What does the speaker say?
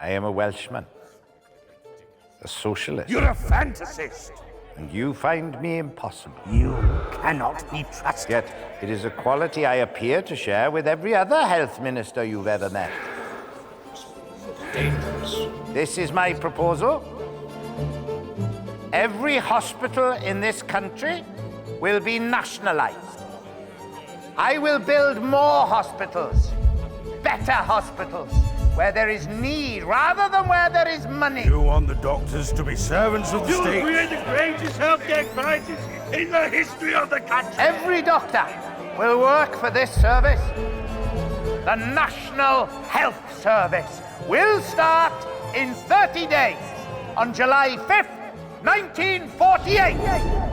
I am a Welshman, a socialist. You're a fantasist. And you find me impossible. You cannot be trusted. Yet it is a quality I appear to share with every other health minister you've ever met. Dangerous. This is my proposal. Every hospital in this country will be nationalized. I will build more hospitals, better hospitals, where there is need rather than where there is money. You want the doctors to be servants of the state? You create the greatest healthcare crisis in the history of the country. Every doctor will work for this service. The National Health Service will start in 30 days on July 5th, 1948.